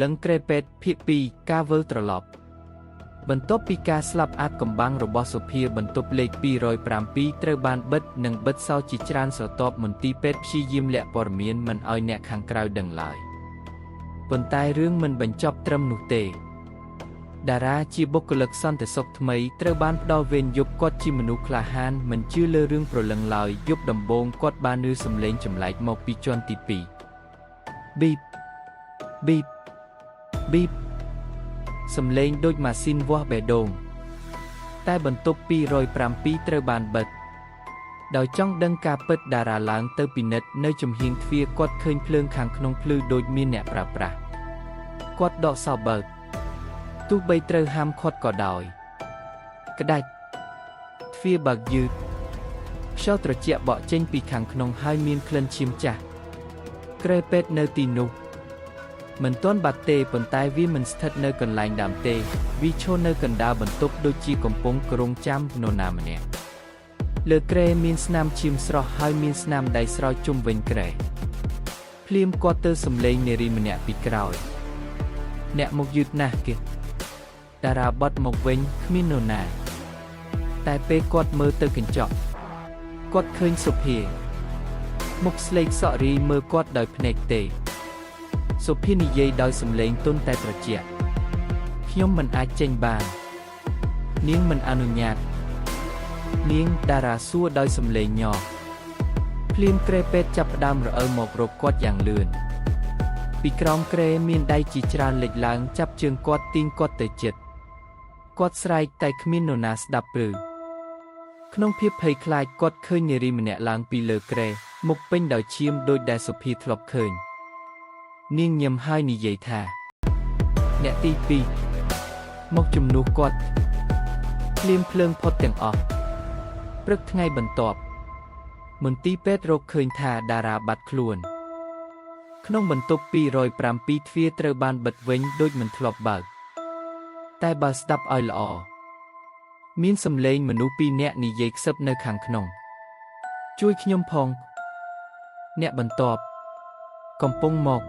លឹងក្រេពេតភាគ2ការវិលត្រឡប់បន្ទាប់ពីការស្លាប់អាថ៌កំបាំងរបស់សុភាបន្ទប់លេខ207ត្រូវបានបិទនិងបិទសោជាច្រើនស្រទាប់មន្ទីរពេទ្យព្យាយាមលាក់ព័ត៌មានមិនឲ្យអ្នកខាងក្រៅដឹងឡើយប៉ុន្តែរឿងមិនបញ្ចប់ត្រឹមនោះទេតារាជាបុគ្គលិកសន្តិសុខថ្មីត្រូវបានផ្ដល់វេនយប់គាត់ជាមនុស្សក្លាហានមិនជឿលើរឿងព្រលឹងឡើយយប់ដំបូងគាត់បានឮសំឡេងចម្លែកមកពីជាន់ទី2ប៊ីបប៊ីបប៊ីបសំឡេងដូចម៉ាស៊ីនវាស់បេះដូងតែបន្ទប់207ត្រូវបានបិទដោយចង់ដឹងការពិតតារាឡើងទៅពិនិត្យនៅចំហៀងទ្វារគាត់ឃើញភ្លើងខាងក្នុងភ្លឺដូចមានអ្នកប្រើប្រាស់គាត់ដកសោបើកទោះបីត្រូវហាមឃាត់ក៏ដោយក្តាច់ទ្វារបើកយឺតខ្យល់ត្រជាក់បក់ចេញពីខាងក្នុងហើយមានក្លិនឈាមចាស់ក្រែពេទ្យនៅទីនោះមិនទាន់បាត់ទេប៉ុន្តែវាមិនស្ថិតនៅកន្លែងដើមទេវាឈរនៅកណ្ដាលបន្ទប់ដូចជាកំពុងគ្រងចាំនរណាម្នាក់លើក្រែមានស្នាមឈាមស្រស់ហើយមានស្នាមដៃស្រោចជុំវិញក្រែភ្លាមគាត់ទៅសំឡេងនារីម្នាក់ពីក្រោយអ្នកមកយឺតណាស់គេតារាបត់មកវិញគ្មាននរណាតែពេលគាត់មើលទៅកញ្ចក់គាត់ឃើញសុភាមុខស្លេកសក់រីមើលគាត់ដោយភ្នែកទេសុភានិយាយដោយសំឡេងទន់តែត្រជាក់ខ្ញុំមិនអាចចេញបាននាងមិនអនុញ្ញាតនាងតារាសួរដោយសំឡេងញ័រភ្លាមក្រែពេទ្យចាប់ផ្ដើមរអិលមករកគាត់យ៉ាងលឿនពីក្រោមក្រែមានដៃជាច្រើនលេចឡើងចាប់ជើងគាត់ទាញគាត់ទៅជិតគាត់ស្រែកតែគ្មាននរណាស្ដាប់ព្រឺក្នុងភាពភ័យខ្លាចគាត់ឃើញនារីម្នាក់ឡើងពីលើក្រែមុខពេញដោយឈាមដូចដែលសុភាធ្លាប់ឃើញនាងញឹមហើយនិយាយថាអ្នកទី2មកជំនួសគាត់ភ្លាមភ្លើងផុតទាំងអស់ព្រឹកថ្ងៃបន្ទាប់មន្ទីរពេទ្យរកឃើញថាតារាបាត់ខ្លួនក្នុងបន្ទប់207ទ្វារត្រូវបានបិទវិញដូចមិនធ្លាប់បើកតែបើស្ដាប់ឲ្យល្អមានសំឡេងមនុស្ស2នាក់និយាយខ្សឹបនៅខាងក្នុងជួយខ្ញុំផងអ្នកបន្ទាប់កំពុងមក